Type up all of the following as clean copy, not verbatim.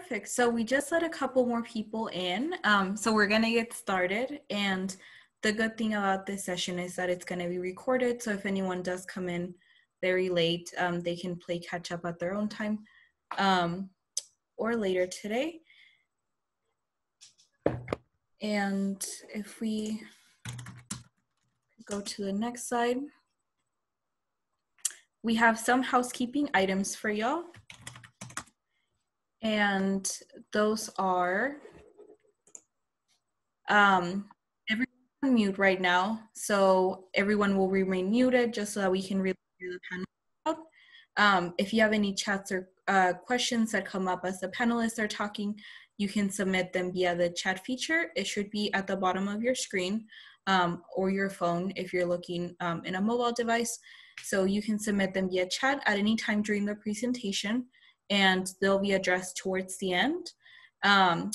Perfect. So we just let a couple more people in. So we're going to get started. And the good thing about this session is that it's going to be recorded. So if anyone does come in very late, they can play catch up at their own time or later today. And if we go to the next slide, we have some housekeeping items for y'all. And those are, everyone's on mute right now. So everyone will remain muted just so that we can really hear the panel out. If you have any chats or questions that come up as the panelists are talking, you can submit them via the chat feature. It should be at the bottom of your screen or your phone if you're looking in a mobile device. So you can submit them via chat at any time during the presentation, and they'll be addressed towards the end.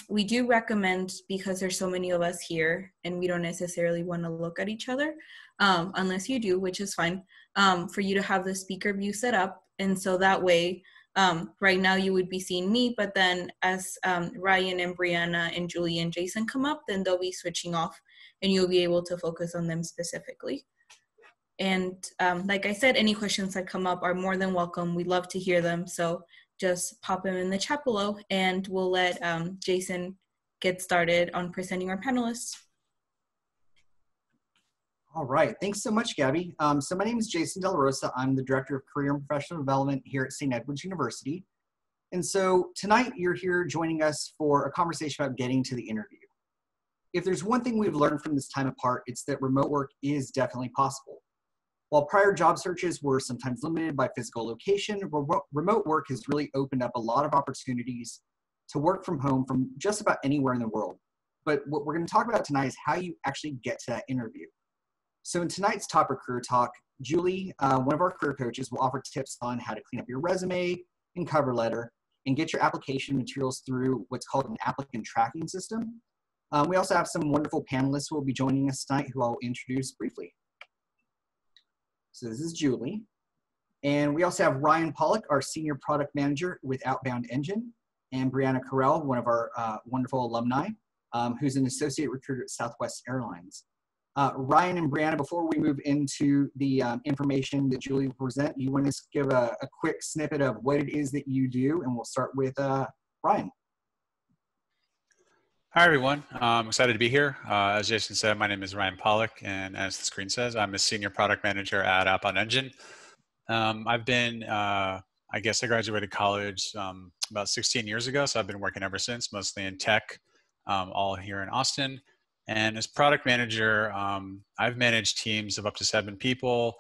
We do recommend, because there's so many of us here and we don't necessarily want to look at each other, unless you do, which is fine, for you to have the speaker view set up. And so that way, right now you would be seeing me, but then as Ryan and Breanna and Julie and Jason come up, then they'll be switching off and you'll be able to focus on them specifically. And like I said, any questions that come up are more than welcome. We'd love to hear them. So just pop them in the chat below and we'll let Jason get started on presenting our panelists. All right, thanks so much, Gabby. So my name is Jason De La Rosa. I'm the Director of Career and Professional Development here at St. Edward's University. And so tonight you're here joining us for a conversation about getting to the interview. If there's one thing we've learned from this time apart, it's that remote work is definitely possible. While prior job searches were sometimes limited by physical location, remote work has really opened up a lot of opportunities to work from home from just about anywhere in the world. But what we're going to talk about tonight is how you actually get to that interview. So in tonight's Top Recruiter Talk, Julie, one of our career coaches, will offer tips on how to clean up your resume and cover letter and get your application materials through what's called an applicant tracking system. We also have some wonderful panelists who will be joining us tonight who I'll introduce briefly. So this is Julie. And we also have Ryan Pollack, our Senior Product Manager with Outbound Engine, and Breanna Correll, one of our wonderful alumni, who's an Associate Recruiter at Southwest Airlines. Ryan and Breanna, before we move into the information that Julie will present, you want to give a quick snippet of what it is that you do, and we'll start with Ryan. Hi, everyone. I'm excited to be here. As Jason said, my name is Ryan Pollack, and as the screen says, I'm a Senior Product Manager at Outbound Engine. I've been, I graduated college about 16 years ago, so I've been working ever since, mostly in tech, all here in Austin. And as product manager, I've managed teams of up to 7 people,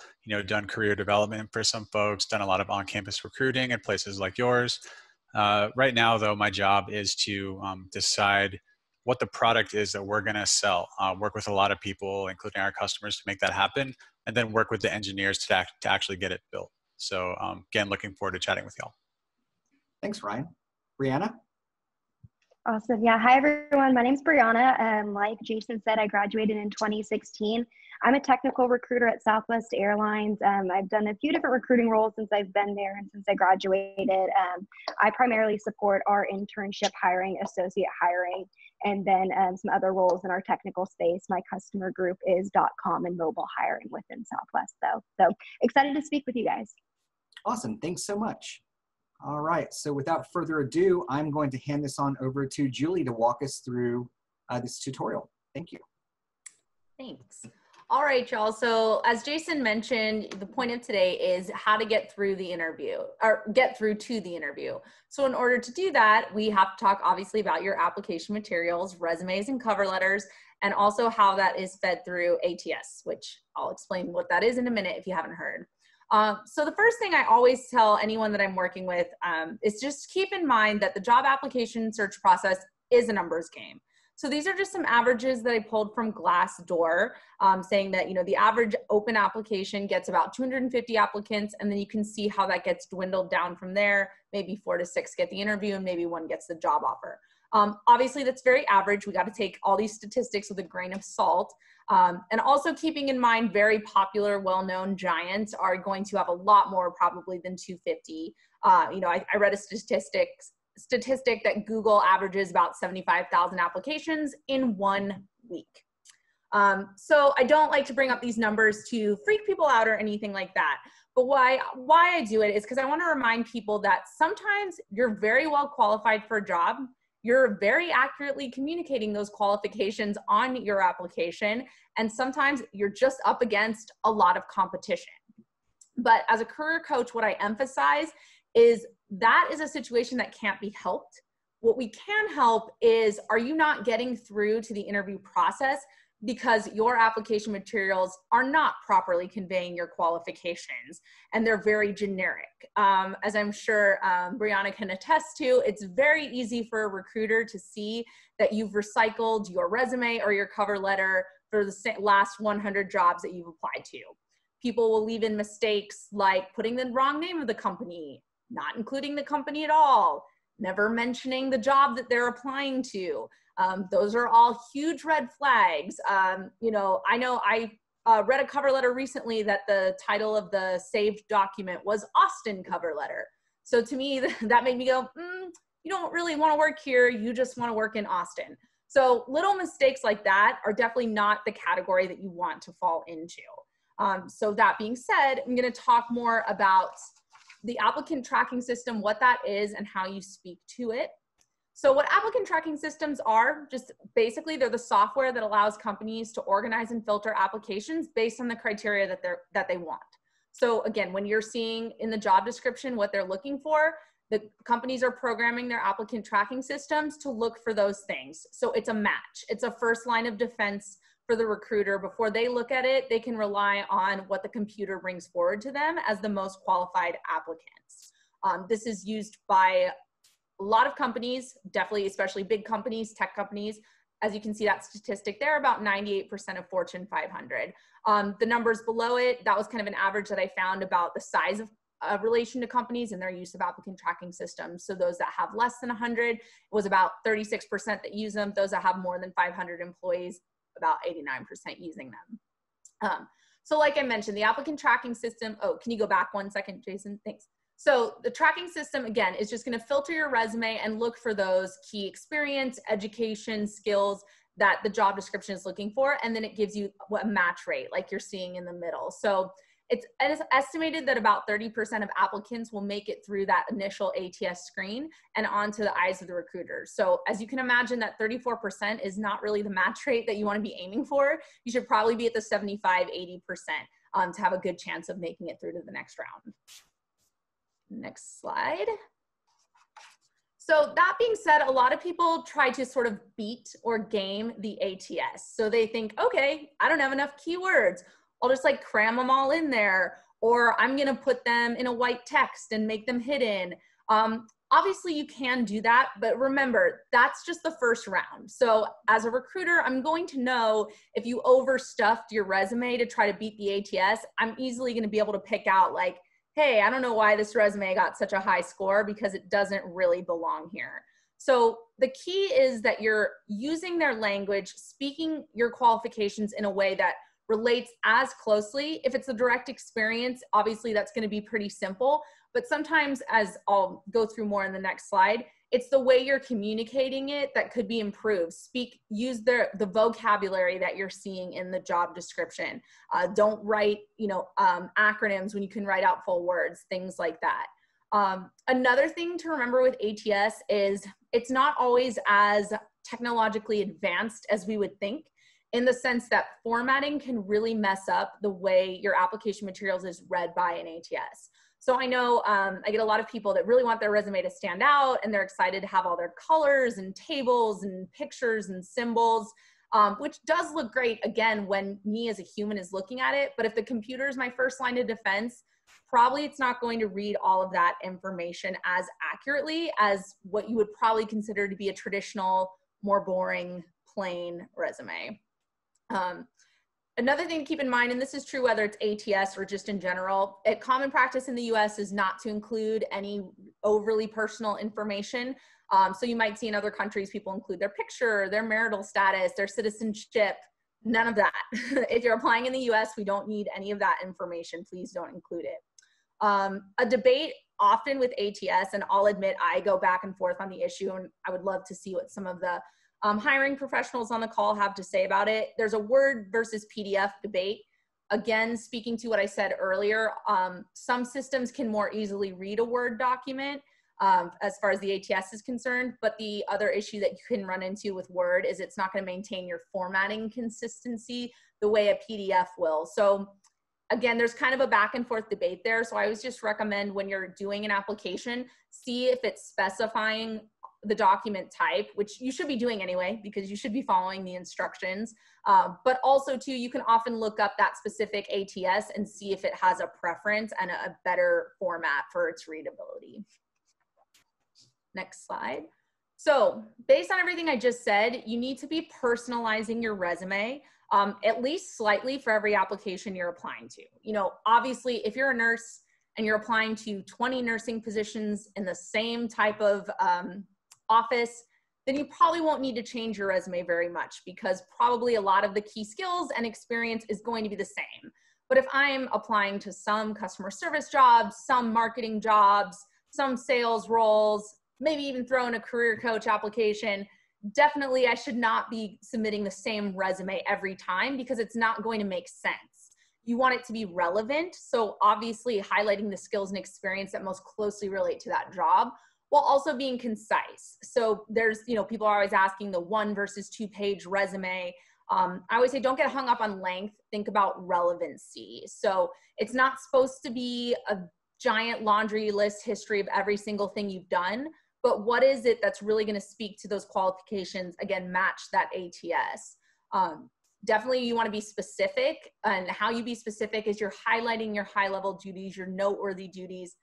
done career development for some folks, done a lot of on-campus recruiting at places like yours. Right now, though, my job is to decide what the product is that we're going to sell, work with a lot of people, including our customers, to make that happen, and then work with the engineers to actually get it built. So again, looking forward to chatting with y'all. Thanks, Ryan. Breanna? Awesome. Yeah. Hi, everyone. My name's Breanna. Like Jason said, I graduated in 2016. I'm a technical recruiter at Southwest Airlines. I've done a few different recruiting roles since I've been there and since I graduated. I primarily support our internship hiring, associate hiring, and then some other roles in our technical space. My customer group is .com and mobile hiring within Southwest, though. So excited to speak with you guys. Awesome. Thanks so much. All right. So without further ado, I'm going to hand this on over to Julie to walk us through this tutorial. Thank you. Thanks. All right, y'all. So as Jason mentioned, the point of today is how to get through the interview or get through to the interview. So in order to do that, we have to talk obviously about your application materials, resumes and cover letters, and also how that is fed through ATS, which I'll explain what that is in a minute if you haven't heard. So the first thing I always tell anyone that I'm working with is just keep in mind that the job application search process is a numbers game. So these are just some averages that I pulled from Glassdoor, saying that, the average open application gets about 250 applicants, and then you can see how that gets dwindled down from there. Maybe 4 to 6 get the interview, and maybe 1 gets the job offer. Obviously, that's very average. We got to take all these statistics with a grain of salt. And also keeping in mind, very popular, well-known giants are going to have a lot more probably than 250. I read a statistic that Google averages about 75,000 applications in 1 week. So I don't like to bring up these numbers to freak people out or anything like that. But why I do it is because I want to remind people that sometimes you're very well qualified for a job. You're very accurately communicating those qualifications on your application. And sometimes you're just up against a lot of competition. But as a career coach, what I emphasize is that is a situation that can't be helped. What we can help is, are you not getting through to the interview process because your application materials are not properly conveying your qualifications and they're very generic? As I'm sure Breanna can attest to, it's very easy for a recruiter to see that you've recycled your resume or your cover letter for the last 100 jobs that you've applied to. People will leave in mistakes like putting the wrong name of the company, not including the company at all, never mentioning the job that they're applying to. Those are all huge red flags. You know I read a cover letter recently that the title of the saved document was Austin cover letter. So to me, that made me go, you don't really want to work here. You just want to work in Austin. So little mistakes like that are definitely not the category that you want to fall into. So that being said, I'm going to talk more about the applicant tracking system, what that is and how you speak to it. So what applicant tracking systems are, just basically they're the software that allows companies to organize and filter applications based on the criteria that they want. So again, when you're seeing in the job description what they're looking for, the companies are programming their applicant tracking systems to look for those things. So it's a match. It's a first line of defense for the recruiter. Before they look at it, they can rely on what the computer brings forward to them as the most qualified applicants. This is used by a lot of companies, definitely, especially big companies, tech companies. As you can see that statistic there, about 98% of Fortune 500. The numbers below it, that was kind of an average that I found about the size of relation to companies and their use of applicant tracking systems. So those that have less than 100, it was about 36% that use them. Those that have more than 500 employees, about 89% using them. So like I mentioned, the applicant tracking system, oh, can you go back 1 second, Jason? Thanks. So the tracking system, again, is just going to filter your resume and look for those key experience, education, skills that the job description is looking for. And then it gives you a match rate like you're seeing in the middle. So it's estimated that about 30% of applicants will make it through that initial ATS screen and onto the eyes of the recruiters. So as you can imagine, that 34% is not really the match rate that you want to be aiming for. You should probably be at the 75, 80% to have a good chance of making it through to the next round. Next slide. So that being said, a lot of people try to sort of beat or game the ATS. So they think, okay, I don't have enough keywords. I'll just like cram them all in there, or I'm going to put them in a white text and make them hidden. Obviously you can do that, but remember, that's just the first round. So as a recruiter, I'm going to know if you overstuffed your resume to try to beat the ATS, I'm easily going to be able to pick out like, hey, I don't know why this resume got such a high score because it doesn't really belong here. So the key is that you're using their language, speaking your qualifications in a way that relates as closely. If it's a direct experience, obviously that's going to be pretty simple. But sometimes, as I'll go through more in the next slide, it's the way you're communicating it that could be improved. Use the vocabulary that you're seeing in the job description. Don't write, acronyms when you can write out full words, things like that. Another thing to remember with ATS is it's not always as technologically advanced as we would think, in the sense that formatting can really mess up the way your application materials is read by an ATS. So I know I get a lot of people that really want their resume to stand out and they're excited to have all their colors and tables and pictures and symbols, which does look great, again, when me as a human is looking at it. But if the computer is my first line of defense, probably it's not going to read all of that information as accurately as what you would probably consider to be a traditional, more boring, plain resume. Another thing to keep in mind, and this is true whether it's ATS or just in general, common practice in the US is not to include any overly personal information. So you might see in other countries, people include their picture, their marital status, their citizenship, none of that. If you're applying in the US, we don't need any of that information. Please don't include it. A debate often with ATS, and I'll admit I go back and forth on the issue, and I would love to see what some of the hiring professionals on the call have to say about it. There's a Word versus PDF debate. Again, speaking to what I said earlier, some systems can more easily read a Word document as far as the ATS is concerned, but the other issue that you can run into with Word is it's not going to maintain your formatting consistency the way a PDF will. So again, there's kind of a back and forth debate there. So I always just recommend when you're doing an application, see if it's specifying the document type, which you should be doing anyway, because you should be following the instructions. But also too, you can often look up that specific ATS and see if it has a preference and a better format for its readability. Next slide. So based on everything I just said, you need to be personalizing your resume at least slightly for every application you're applying to. You know, obviously, if you're a nurse and you're applying to 20 nursing positions in the same type of office, then you probably won't need to change your resume very much, because probably a lot of the key skills and experience is going to be the same. But if I'm applying to some customer service jobs, some marketing jobs, some sales roles, maybe even throw in a career coach application, definitely I should not be submitting the same resume every time, because it's not going to make sense. You want it to be relevant. So obviously highlighting the skills and experience that most closely relate to that job, while also being concise. So there's, you know, people are always asking the 1 versus 2 page resume. I always say, don't get hung up on length, think about relevancy. So it's not supposed to be a giant laundry list history of every single thing you've done, but what is it that's really going to speak to those qualifications, again, match that ATS. Definitely you want to be specific, and how you be specific is you're highlighting your high level duties, your noteworthy duties,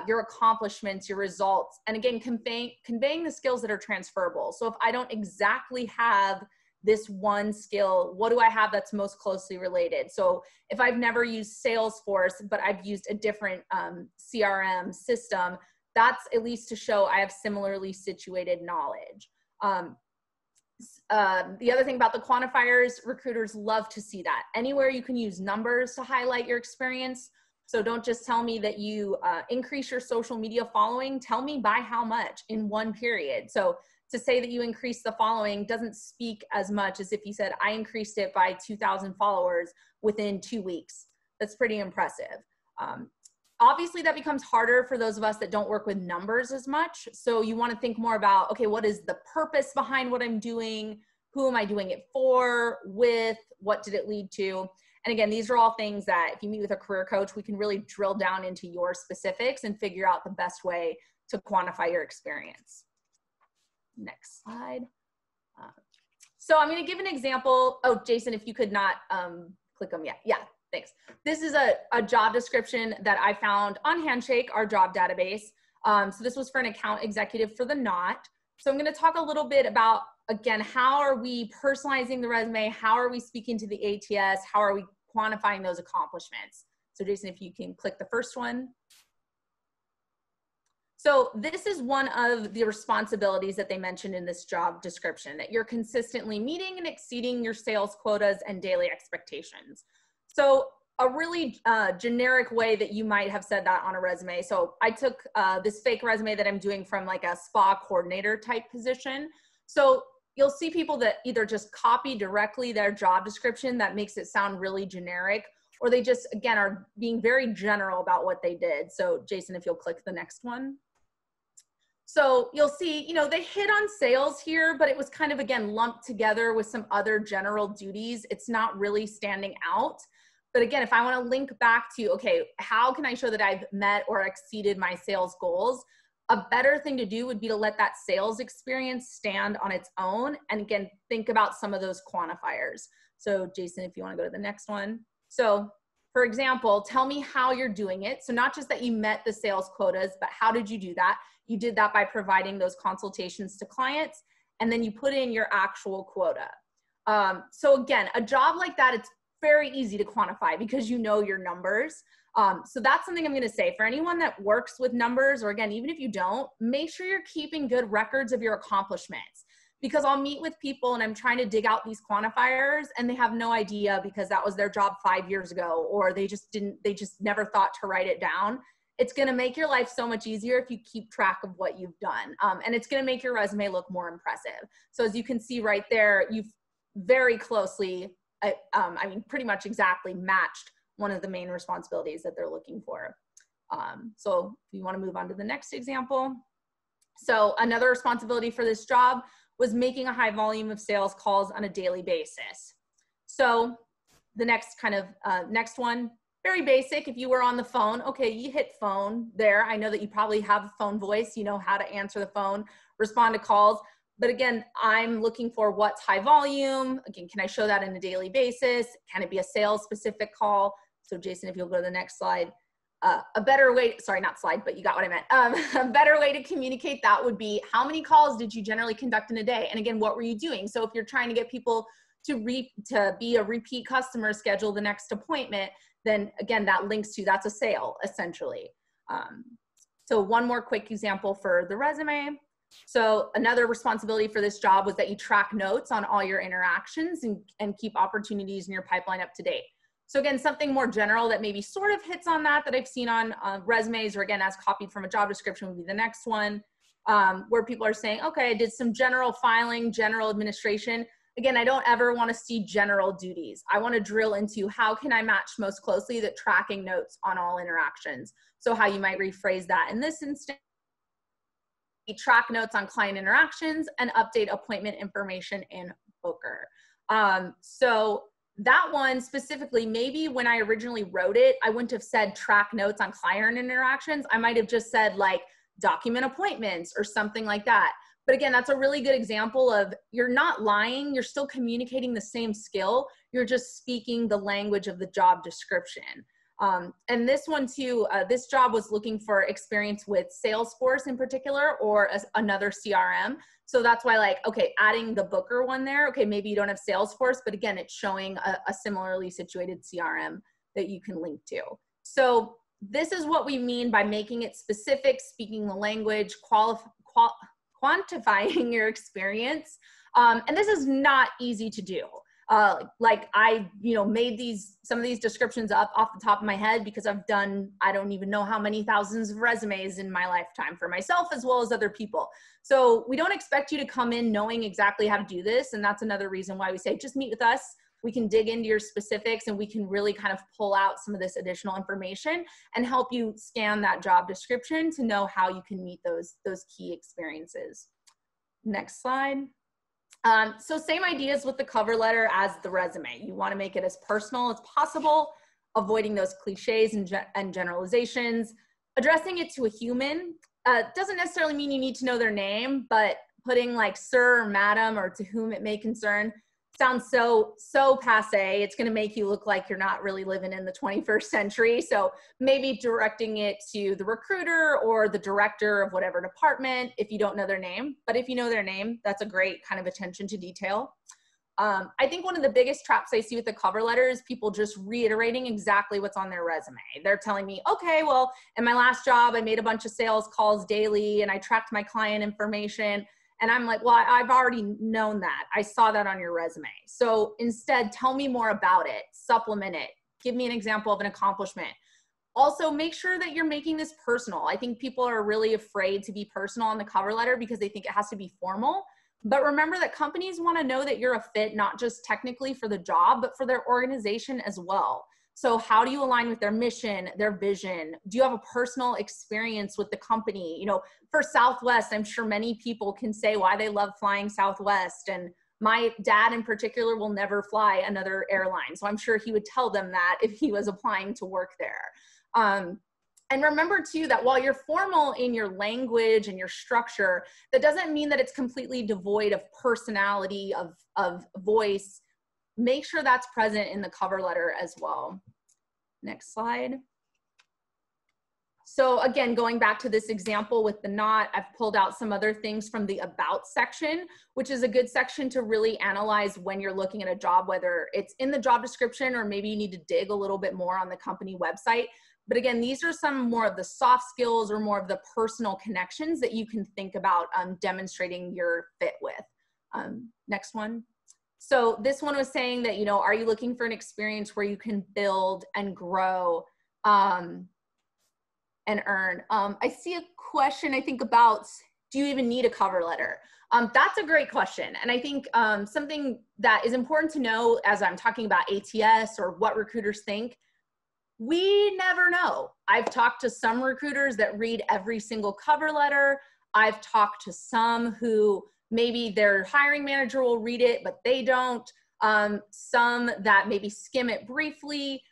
your accomplishments, your results, and again, conveying the skills that are transferable. So if I don't exactly have this one skill, what do I have that's most closely related? So if I've never used Salesforce, but I've used a different CRM system, that's at least to show I have similarly situated knowledge. The other thing about the quantifiers, recruiters love to see that. Anywhere you can use numbers to highlight your experience. So don't just tell me that you increase your social media following, tell me by how much in one period. So to say that you increased the following doesn't speak as much as if you said, I increased it by 2,000 followers within 2 weeks. That's pretty impressive. Obviously that becomes harder for those of us that don't work with numbers as much. So you want to think more about, okay, what is the purpose behind what I'm doing? Who am I doing it for, with, what did it lead to? And again, these are all things that if you meet with a career coach, we can really drill down into your specifics and figure out the best way to quantify your experience. Next slide. So I'm going to give an example. Oh, Jason, if you could not click them yet. Yeah, thanks. This is a job description that I found on Handshake, our job database. So this was for an account executive for the Knot. So I'm going to talk a little bit about, again, how are we personalizing the resume? How are we speaking to the ATS? How are we quantifying those accomplishments? So Jason, if you can click the first one. So this is one of the responsibilities that they mentioned in this job description, that you're consistently meeting and exceeding your sales quotas and daily expectations. So a really generic way that you might have said that on a resume. So I took this fake resume that I'm doing from like a spa coordinator type position. So you'll see people that either just copy directly their job description that makes it sound really generic, or they just, again, are being very general about what they did. So Jason, if you'll click the next one. So you'll see, you know, they hit on sales here, but it was kind of, again, lumped together with some other general duties. It's not really standing out. But again, if I want to link back to, okay, how can I show that I've met or exceeded my sales goals? A better thing to do would be to let that sales experience stand on its own. And again, think about some of those quantifiers. So Jason, if you want to go to the next one. So for example, tell me how you're doing it. So not just that you met the sales quotas, but how did you do that? You did that by providing those consultations to clients, and then you put in your actual quota. So again, a job like that, it's very easy to quantify because you know your numbers. So that's something I'm going to say for anyone that works with numbers, or again, even if you don't, make sure you're keeping good records of your accomplishments, because I'll meet with people and I'm trying to dig out these quantifiers and they have no idea because that was their job 5 years ago, or they just never thought to write it down. It's going to make your life so much easier if you keep track of what you've done. And it's going to make your resume look more impressive. So as you can see right there, you've very closely, I mean, pretty much exactly matched one of the main responsibilities that they're looking for. So if you want to move on to the next example. So another responsibility for this job was making a high volume of sales calls on a daily basis. So the next kind of, next one, very basic. If you were on the phone, okay, you hit phone there. I know that you probably have a phone voice, you know how to answer the phone, respond to calls. But again, I'm looking for what's high volume. Again, can I show that on a daily basis? Can it be a sales specific call? So Jason, if you'll go to the next slide. A better way, sorry, not slide, but you got what I meant. A better way to communicate that would be, how many calls did you generally conduct in a day? And again, what were you doing? So if you're trying to get people to be a repeat customer, schedule the next appointment, then again, that links to, that's a sale essentially. So one more quick example for the resume. So another responsibility for this job was that you track notes on all your interactions and keep opportunities in your pipeline up to date. So again, something more general that maybe sort of hits on that I've seen on resumes, or again, as copied from a job description would be the next one, where people are saying, okay, I did some general filing, general administration. Again, I don't ever want to see general duties. I want to drill into how can I match most closely the tracking notes on all interactions. So how you might rephrase that in this instance, track notes on client interactions and update appointment information in Booker. So that one specifically, maybe when I originally wrote it, I wouldn't have said track notes on client interactions. I might have just said like document appointments or something like that. But again, that's a really good example of, you're not lying, you're still communicating the same skill, you're just speaking the language of the job description. And this one too, this job was looking for experience with Salesforce in particular, or another CRM. So that's why, like, okay, adding the Booker one there, okay, maybe you don't have Salesforce, but again, it's showing a similarly situated CRM that you can link to. So this is what we mean by making it specific, speaking the language, quantifying your experience. And this is not easy to do. Like I, made some of these descriptions up off the top of my head because I've done, I don't even know how many thousands of resumes in my lifetime for myself as well as other people. So we don't expect you to come in knowing exactly how to do this. And that's another reason why we say, just meet with us. We can dig into your specifics and we can really kind of pull out some of this additional information and help you scan that job description to know how you can meet those key experiences. Next slide. So same ideas with the cover letter as the resume. You want to make it as personal as possible, avoiding those cliches and generalizations, addressing it to a human. Doesn't necessarily mean you need to know their name, but putting like sir or madam or to whom it may concern sounds so passe. It's going to make you look like you're not really living in the 21st century. So maybe directing it to the recruiter or the director of whatever department if you don't know their name. But if you know their name, that's a great kind of attention to detail. I think one of the biggest traps I see with the cover letter is people just reiterating exactly what's on their resume. They're telling me, okay, well, in my last job, I made a bunch of sales calls daily and I tracked my client information. And I'm like, well, I've already known that. I saw that on your resume. So instead, tell me more about it, supplement it, give me an example of an accomplishment. Also, make sure that you're making this personal. I think people are really afraid to be personal on the cover letter because they think it has to be formal. But remember that companies want to know that you're a fit, not just technically for the job, but for their organization as well. So how do you align with their mission, their vision? Do you have a personal experience with the company? For Southwest, I'm sure many people can say why they love flying Southwest. And my dad in particular will never fly another airline. So I'm sure he would tell them that if he was applying to work there. And remember too, that while you're formal in your language and your structure, that doesn't mean that it's completely devoid of personality, of voice. Make sure that's present in the cover letter as well. Next slide. So again, going back to this example with the not, I've pulled out some other things from the about section, which is a good section to really analyze when you're looking at a job, whether it's in the job description or maybe you need to dig a little bit more on the company website. But again, these are some more of the soft skills or more of the personal connections that you can think about demonstrating your fit with. Next one. So this one was saying that, you know, are you looking for an experience where you can build and grow and earn? I see a question, I think, about, do you even need a cover letter? That's a great question. And I think something that is important to know as I'm talking about ATS or what recruiters think, we never know. I've talked to some recruiters that read every single cover letter. I've talked to some who maybe their hiring manager will read it, but they don't. Some that maybe skim it briefly.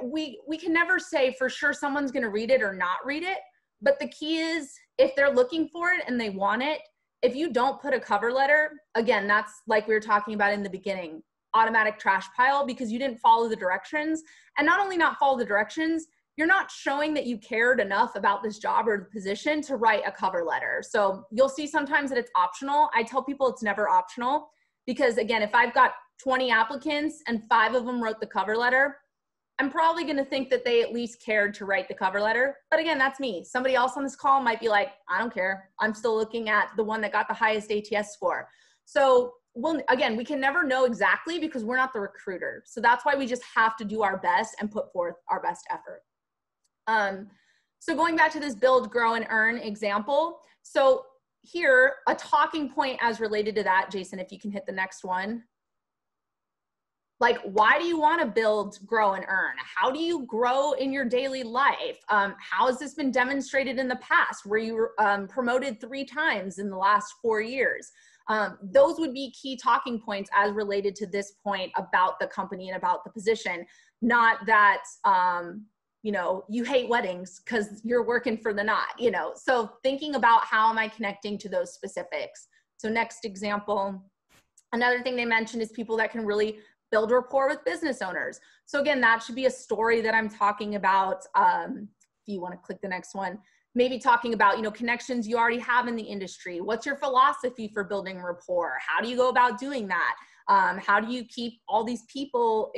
We can never say for sure someone's gonna read it or not read it. But the key is, if they're looking for it and they want it, if you don't put a cover letter, again, that's like we were talking about in the beginning, automatic trash pile, because you didn't follow the directions. And not only not follow the directions, you're not showing that you cared enough about this job or the position to write a cover letter. So you'll see sometimes that it's optional. I tell people it's never optional, because again, if I've got 20 applicants and 5 of them wrote the cover letter, I'm probably going to think that they at least cared to write the cover letter. But again, that's me. Somebody else on this call might be like, I don't care. I'm still looking at the one that got the highest ATS score. So again, we can never know exactly because we're not the recruiter. So that's why we just have to do our best and put forth our best effort. So going back to this build, grow, and earn example. So here, a talking point as related to that, Jason, if you can hit the next one. Like, why do you want to build, grow, and earn? How do you grow in your daily life? How has this been demonstrated in the past? Were you promoted 3 times in the last 4 years? Those would be key talking points as related to this point about the company and about the position. Not that, you know, you hate weddings because you're working for the knot, you know. So thinking about how am I connecting to those specifics. So next example, another thing they mentioned is people that can really build rapport with business owners. So again, that should be a story that I'm talking about. If you want to click the next one, maybe talking about, you know, connections you already have in the industry. What's your philosophy for building rapport? How do you go about doing that? How do you keep all these people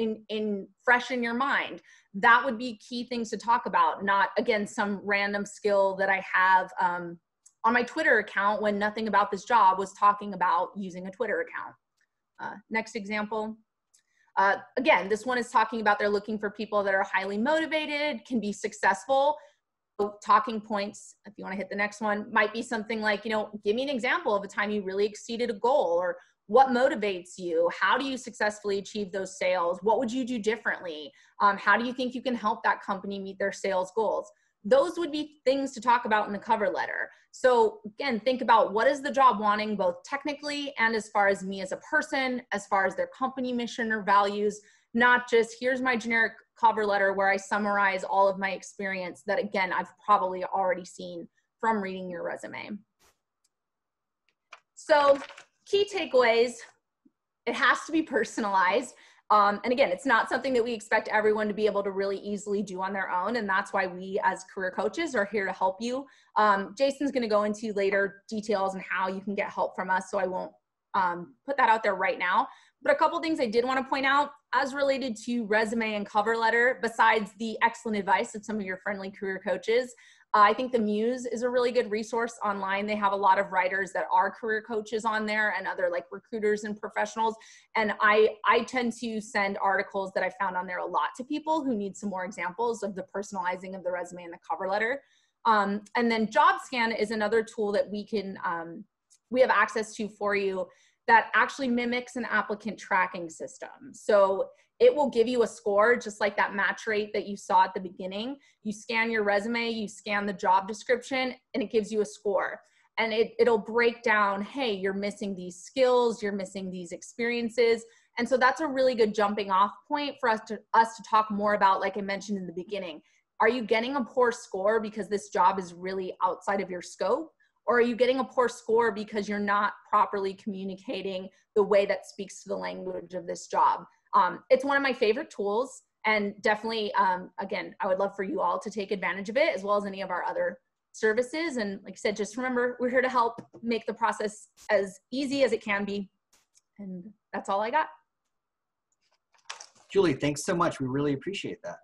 fresh in your mind? That would be key things to talk about, not, again, some random skill that I have on my Twitter account when nothing about this job was talking about using a Twitter account. Next example. Again, this one is talking about they're looking for people that are highly motivated, can be successful. So talking points, if you want to hit the next one, might be something like, you know, give me an example of a time you really exceeded a goal, or what motivates you? How do you successfully achieve those sales? What would you do differently? How do you think you can help that company meet their sales goals? Those would be things to talk about in the cover letter. So again, think about what is the job wanting, both technically and as far as me as a person, as far as their company mission or values, not just here's my generic cover letter where I summarize all of my experience that, again, I've probably already seen from reading your resume. So key takeaways, it has to be personalized. And again, it's not something that we expect everyone to be able to really easily do on their own. And that's why we as career coaches are here to help you. Jason's going to go into later details and how you can get help from us. So I won't put that out there right now. But a couple things I did want to point out as related to resume and cover letter, besides the excellent advice of some of your friendly career coaches, I think the Muse is a really good resource online. They have a lot of writers that are career coaches on there and other like recruiters and professionals. And I tend to send articles that I found on there a lot to people who need some more examples of the personalizing of the resume and the cover letter. And then JobScan is another tool that we have access to for you that actually mimics an applicant tracking system. So it will give you a score, just like that match rate that you saw at the beginning. You scan your resume, you scan the job description, and it gives you a score. And it'll break down, hey, you're missing these skills, you're missing these experiences. And so that's a really good jumping off point for us to talk more about, like I mentioned in the beginning. Are you getting a poor score because this job is really outside of your scope? Or are you getting a poor score because you're not properly communicating the way that speaks to the language of this job? It's one of my favorite tools, and definitely, again, I would love for you all to take advantage of it, as well as any of our other services. And like I said, just remember, we're here to help make the process as easy as it can be. And that's all I got. Julie, thanks so much. We really appreciate that.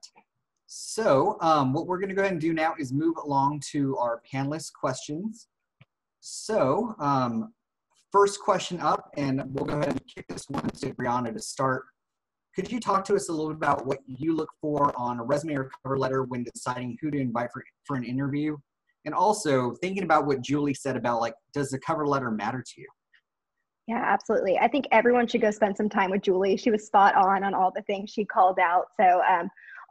So what we're going to go ahead and do now is move along to our panelist questions. So first question up, and we'll go ahead and kick this one to Breanna to start. Could you talk to us a little bit about what you look for on a resume or cover letter when deciding who to invite for an interview? And also thinking about what Julie said about, like, does the cover letter matter to you? Yeah, absolutely. I think everyone should go spend some time with Julie. She was spot on all the things she called out. So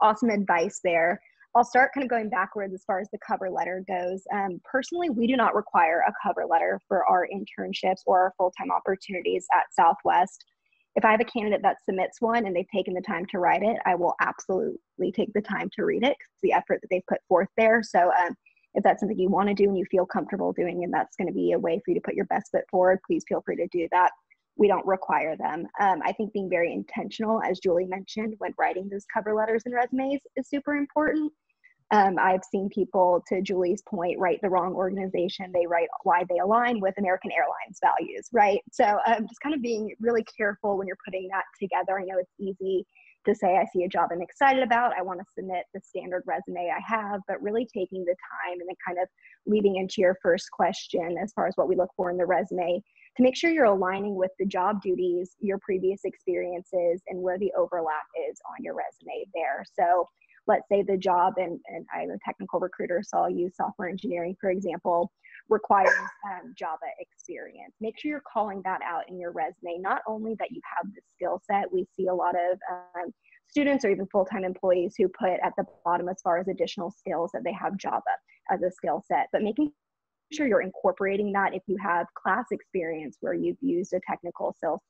awesome advice there. I'll start kind of going backwards as far as the cover letter goes. Personally, we do not require a cover letter for our internships or our full-time opportunities at Southwest. If I have a candidate that submits one and they've taken the time to write it, I will absolutely take the time to read it, because the effort that they've put forth there. So if that's something you want to do and you feel comfortable doing, and that's going to be a way for you to put your best foot forward, please feel free to do that. We don't require them. I think being very intentional, as Julie mentioned, when writing those cover letters and resumes is super important. I've seen people, to Julie's point, write the wrong organization. They write why they align with American Airlines values, right? So just kind of being really careful when you're putting that together. I know it's easy to say, I see a job I'm excited about, I want to submit the standard resume I have, but really taking the time and then kind of leading into your first question as far as what we look for in the resume, to make sure you're aligning with the job duties, your previous experiences, and where the overlap is on your resume there. So let's say the job, and I'm a technical recruiter, so I'll use software engineering, for example, requires Java experience. Make sure you're calling that out in your resume. Not only that you have the skill set, we see a lot of students or even full-time employees who put at the bottom as far as additional skills that they have Java as a skill set, but making sure you're incorporating that if you have class experience where you've used a technical skill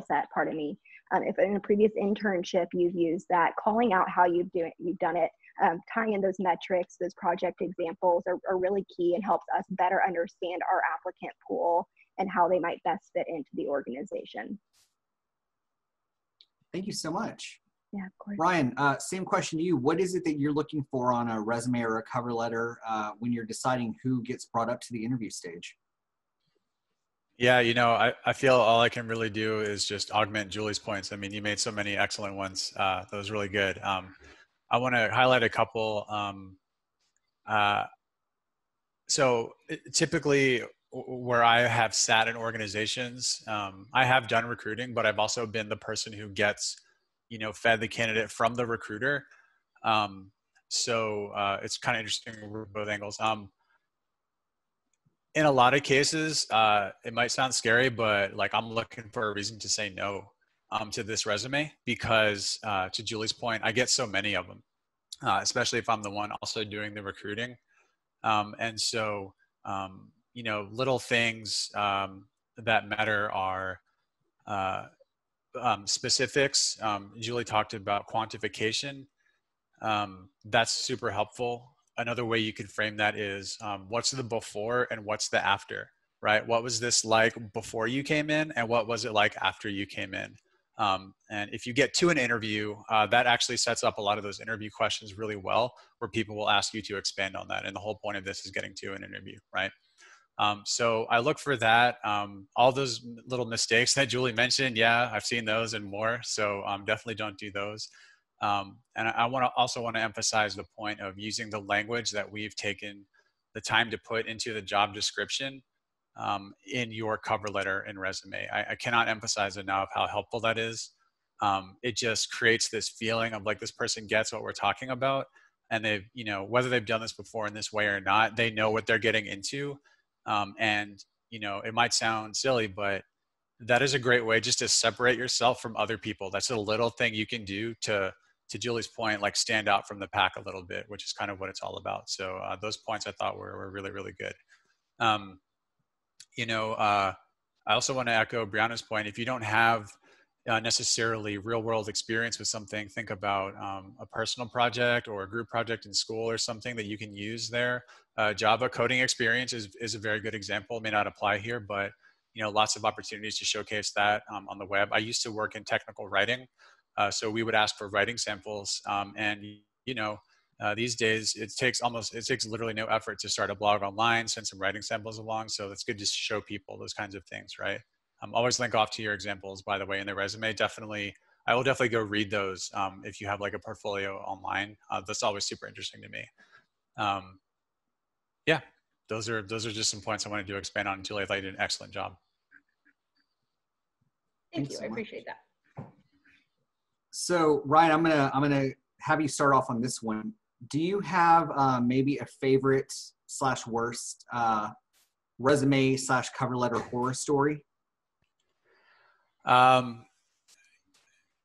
set, pardon me. If in a previous internship you've used that, calling out how you've done it, tying in those metrics, those project examples are really key and helps us better understand our applicant pool and how they might best fit into the organization. Thank you so much. Yeah, of course. Ryan, same question to you. What is it that you're looking for on a resume or a cover letter when you're deciding who gets brought up to the interview stage? Yeah, you know, I feel all I can really do is just augment Julie's points. I mean, you made so many excellent ones. That was really good. I want to highlight a couple. So typically where I have sat in organizations, I have done recruiting, but I've also been the person who gets, you know, fed the candidate from the recruiter. So it's kind of interesting with both angles. In a lot of cases, it might sound scary, but like I'm looking for a reason to say no to this resume because to Julie's point, I get so many of them, especially if I'm the one also doing the recruiting. And so, you know, little things that matter are specifics. Julie talked about quantification. That's super helpful. Another way you could frame that is what's the before and what's the after, right? What was this like before you came in and what was it like after you came in? And if you get to an interview, that actually sets up a lot of those interview questions really well, where people will ask you to expand on that. And the whole point of this is getting to an interview, right? So I look for that. All those little mistakes that Julie mentioned, yeah, I've seen those and more. So definitely don't do those. And I also want to emphasize the point of using the language that we've taken the time to put into the job description in your cover letter and resume. I cannot emphasize enough how helpful that is. It just creates this feeling of like this person gets what we're talking about, and they've, you know, whether they've done this before in this way or not, they know what they're getting into. And, you know, it might sound silly, but that is a great way just to separate yourself from other people. That's a little thing you can do to Julie's point, like stand out from the pack a little bit, which is kind of what it's all about. So those points I thought were really, really good. You know, I also want to echo Breanna's point. If you don't have necessarily real world experience with something, think about a personal project or a group project in school or something that you can use there. Java coding experience is a very good example. It may not apply here, but you know, lots of opportunities to showcase that on the web. I used to work in technical writing. So we would ask for writing samples, and you know, these days it takes literally no effort to start a blog online, send some writing samples along. So it's good to show people those kinds of things, right? Always link off to your examples, by the way, in the resume. I will definitely go read those if you have like a portfolio online. That's always super interesting to me. Yeah, those are just some points I wanted to expand on. Julie, I thought you did an excellent job. Thank Thanks you. so I much. appreciate that. So Ryan, I'm gonna have you start off on this one. Do you have maybe a favorite / worst resume / cover letter horror story?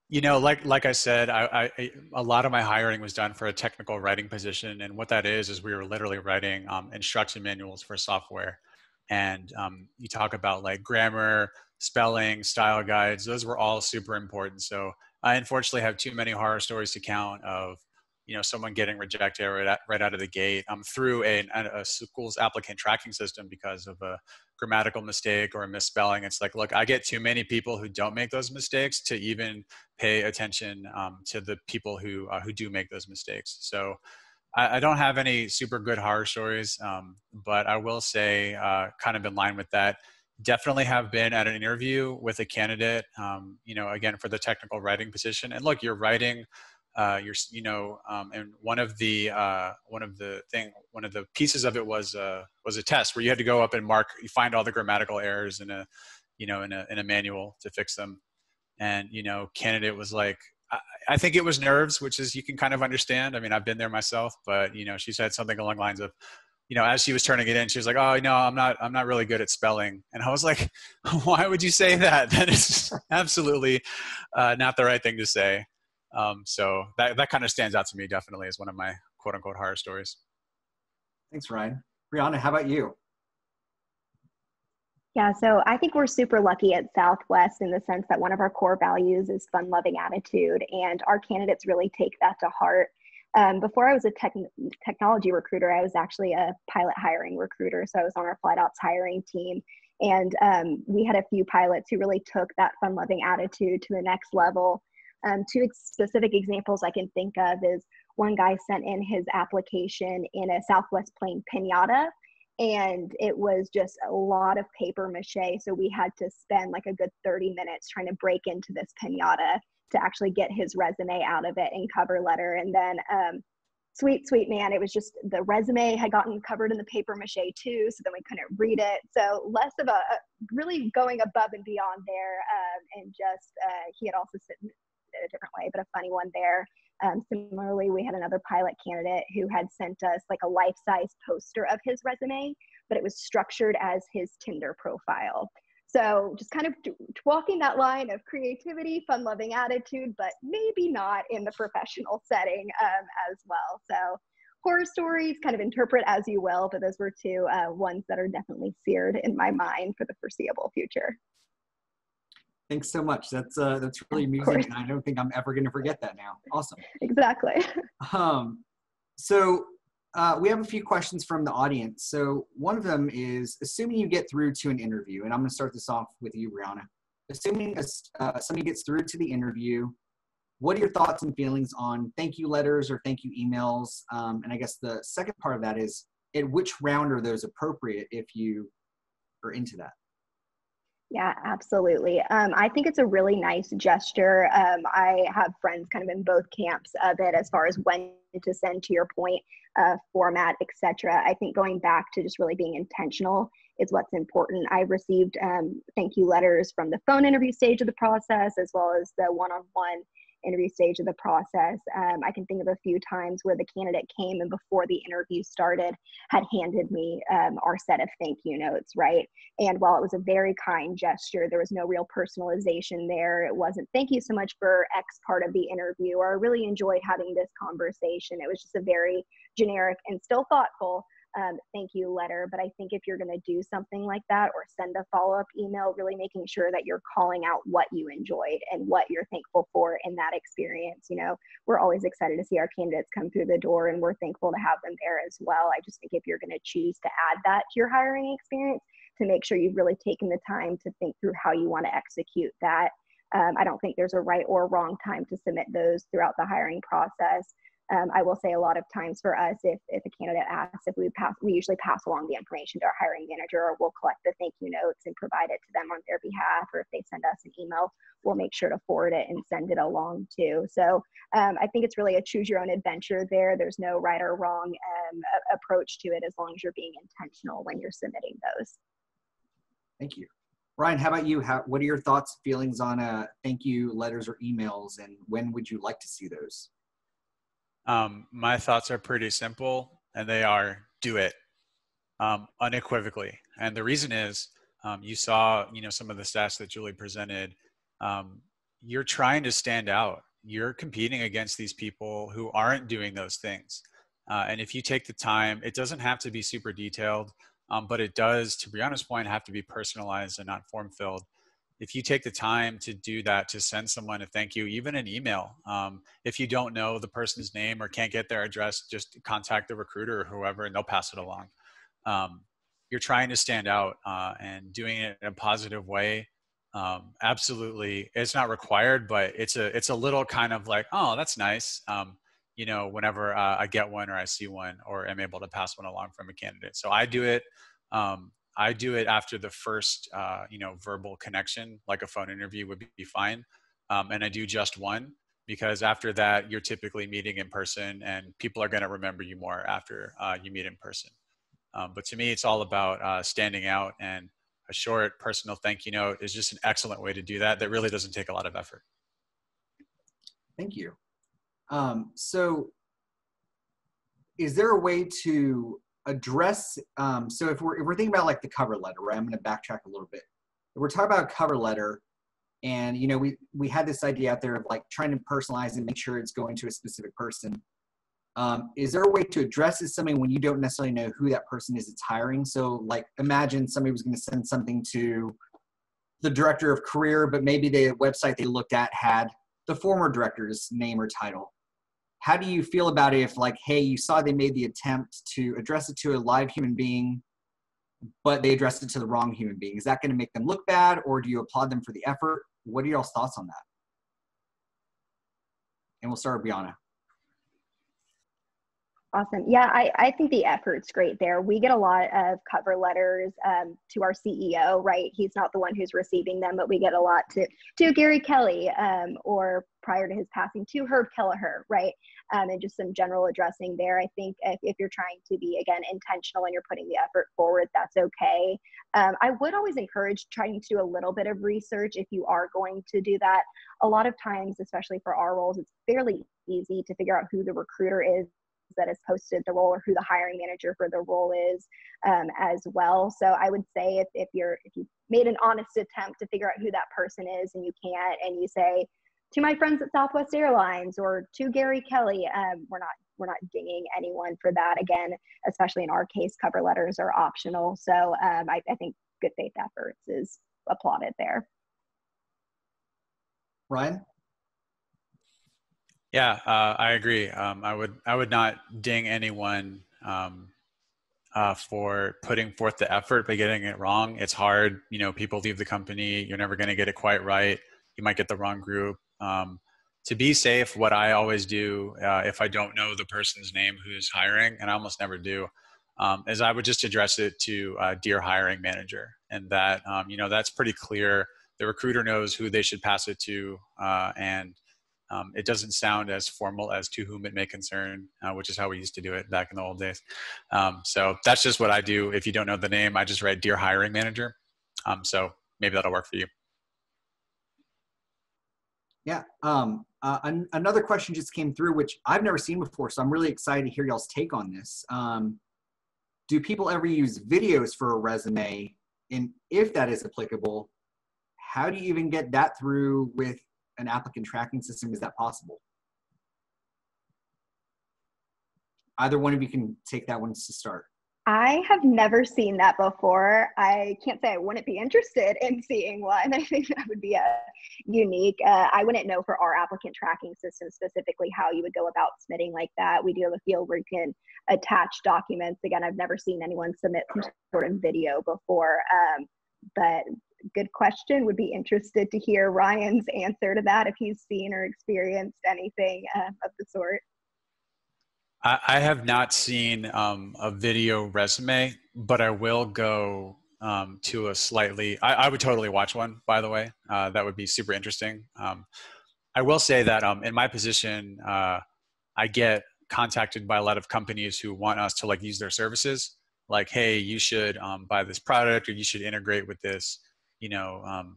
You know, like I said, a lot of my hiring was done for a technical writing position, and what that is we were literally writing instruction manuals for software. And you talk about like grammar, spelling, style guides; those were all super important. So I unfortunately have too many horror stories to count of, you know, someone getting rejected right out of the gate through a school's applicant tracking system because of a grammatical mistake or a misspelling. It's like, look, I get too many people who don't make those mistakes to even pay attention to the people who do make those mistakes. So I don't have any super good horror stories, but I will say, kind of in line with that, definitely have been at an interview with a candidate, you know, again, for the technical writing position. And look, you're writing, and one of the pieces of it was a test where you had to go up and you find all the grammatical errors in a manual to fix them. And, you know, candidate was like, I think it was nerves, which is, you can kind of understand. I mean, I've been there myself, but, you know, she said something along the lines of, you know, as she was turning it in, she was like, oh, no, I'm not really good at spelling. And I was like, why would you say that? That is absolutely not the right thing to say. So that kind of stands out to me definitely as one of my quote unquote horror stories. Thanks, Ryan. Breanna, how about you? Yeah, so I think we're super lucky at Southwest in the sense that one of our core values is fun-loving attitude, and our candidates really take that to heart. Before I was a technology recruiter, I was actually a pilot hiring recruiter, so I was on our flight ops hiring team, and we had a few pilots who really took that fun-loving attitude to the next level. Two specific examples I can think of is one guy sent in his application in a Southwest plane pinata, and it was just a lot of paper mache. So we had to spend like a good 30 minutes trying to break into this pinata to actually get his resume out of it and cover letter. And then sweet man, it was just the resume had gotten covered in the paper mache too, so then we couldn't read it. So less of a really going above and beyond there. And just he had also submitted a different way, but a funny one there. Similarly, we had another pilot candidate who had sent us like a life-size poster of his resume, but it was structured as his Tinder profile. So just kind of walking that line of creativity, fun-loving attitude, but maybe not in the professional setting as well. So horror stories, kind of interpret as you will, but those were two ones that are definitely seared in my mind for the foreseeable future. Thanks so much. That's really amusing, and I don't think I'm ever going to forget that now. Awesome. Exactly. So we have a few questions from the audience. So one of them is, assuming you get through to an interview, and I'm going to start this off with you, Breanna. Assuming somebody gets through to the interview, what are your thoughts and feelings on thank you letters or thank you emails? And I guess the second part of that is, at which round are those appropriate if you are into that? Yeah, absolutely. I think it's a really nice gesture. I have friends kind of in both camps of it as far as when to send, to your point, format, etc. I think going back to just really being intentional is what's important. I received thank you letters from the phone interview stage of the process as well as the one-on-one interview stage of the process. I can think of a few times where the candidate came and before the interview started had handed me our set of thank you notes, right? And while it was a very kind gesture, there was no real personalization there. It wasn't thank you so much for X part of the interview, or I really enjoyed having this conversation. It was just a very generic and still thoughtful thank you letter. But I think if you're going to do something like that or send a follow-up email, really making sure that you're calling out what you enjoyed and what you're thankful for in that experience. You know, we're always excited to see our candidates come through the door, and we're thankful to have them there as well. I just think if you're going to choose to add that to your hiring experience, to make sure you've really taken the time to think through how you want to execute that. I don't think there's a right or wrong time to submit those throughout the hiring process. I will say a lot of times for us, if a candidate asks if we usually pass along the information to our hiring manager, or we'll collect the thank you notes and provide it to them on their behalf, or if they send us an email, we'll make sure to forward it and send it along too. So I think it's really a choose your own adventure there. There's no right or wrong approach to it as long as you're being intentional when you're submitting those. Thank you. Ryan, how about you? What are your thoughts, feelings on thank you letters or emails, and when would you like to see those? My thoughts are pretty simple, and they are do it unequivocally. And the reason is, you saw, some of the stats that Julie presented. You're trying to stand out. You're competing against these people who aren't doing those things. And if you take the time, it doesn't have to be super detailed, but it does, to Breanna's point, have to be personalized and not form-filled. If you take the time to do that, to send someone a thank you, even an email, if you don't know the person's name or can't get their address, just contact the recruiter or whoever, and they'll pass it along. You're trying to stand out and doing it in a positive way. Absolutely, it's not required, but it's a little kind of like, oh, that's nice. Whenever I get one or I see one or am able to pass one along from a candidate. So I do it. I do it after the first, verbal connection, like a phone interview would be fine. And I do just one, because after that, you're typically meeting in person and people are going to remember you more after you meet in person. But to me, it's all about standing out, and a short personal thank you note is just an excellent way to do that. That really doesn't take a lot of effort. Thank you. So is there a way to address, so if we're thinking about like the cover letter, right? I'm going to backtrack a little bit. If we're talking about a cover letter, and we had this idea out there of like trying to personalize and make sure it's going to a specific person. Is there a way to address this something when you don't necessarily know who that person is it's hiring? So like imagine somebody was going to send something to the director of career, but maybe the website they looked at had the former director's name or title. How do you feel about it if like, hey, you saw they made the attempt to address it to a live human being, but they addressed it to the wrong human being? Is that going to make them look bad, or do you applaud them for the effort? What are y'all's thoughts on that? And we'll start with Breanna. Awesome. Yeah, I think the effort's great there. We get a lot of cover letters to our CEO, right? He's not the one who's receiving them, but we get a lot to Gary Kelly or prior to his passing to Herb Kelleher, right? And just some general addressing there. I think if you're trying to be, again, intentional and you're putting the effort forward, that's okay. I would always encourage trying to do a little bit of research if you are going to do that. A lot of times, especially for our roles, it's fairly easy to figure out who the recruiter is that has posted the role or who the hiring manager for the role is as well. So I would say if you made an honest attempt to figure out who that person is and you can't, and you say, to my friends at Southwest Airlines or to Gary Kelly, we're not dinging anyone for that. Again, especially in our case, cover letters are optional. So I think good faith efforts is applauded there. Ryan? Yeah, I agree. I would not ding anyone for putting forth the effort by getting it wrong. It's hard. People leave the company. You're never going to get it quite right. You might get the wrong group. To be safe, what I always do if I don't know the person's name who's hiring, and I almost never do, is I would just address it to Dear Hiring Manager. And that, that's pretty clear. The recruiter knows who they should pass it to, and it doesn't sound as formal as to whom it may concern, which is how we used to do it back in the old days. So that's just what I do. If you don't know the name, I just write Dear Hiring Manager. So maybe that'll work for you. Yeah. Another question just came through, which I've never seen before, so I'm really excited to hear y'all's take on this. Do people ever use videos for a resume? And if that is applicable, how do you even get that through with an applicant tracking system? Is that possible? Either one of you can take that one to start. I have never seen that before. I can't say I wouldn't be interested in seeing one. I think that would be unique. I wouldn't know for our applicant tracking system specifically how you would go about submitting like that. We do have a field where you can attach documents. Again, I've never seen anyone submit some sort of video before, but good question. Would be interested to hear Ryan's answer to that if he's seen or experienced anything of the sort. I have not seen a video resume, but I will go to a slightly, I would totally watch one, by the way. That would be super interesting. I will say that in my position, I get contacted by a lot of companies who want us to use their services. Like, hey, you should buy this product, or you should integrate with this.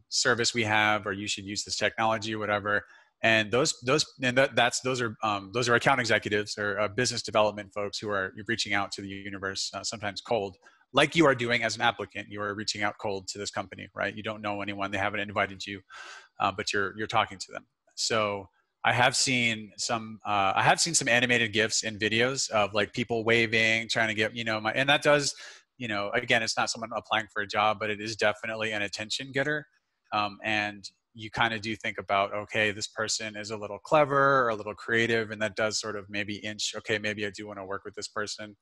service we have, or you should use this technology or whatever. And those are account executives or business development folks who are reaching out to the universe, sometimes cold, like you are doing as an applicant. You are reaching out cold to this company, right? You don't know anyone, they haven't invited you, but you're talking to them. So I have seen some animated GIFs and videos of like people waving, trying to get, and that does, again, it's not someone applying for a job, but it is definitely an attention getter. And you kind of do think about, okay, this person is a little clever or a little creative, and that does sort of maybe inch, okay, maybe I do want to work with this person,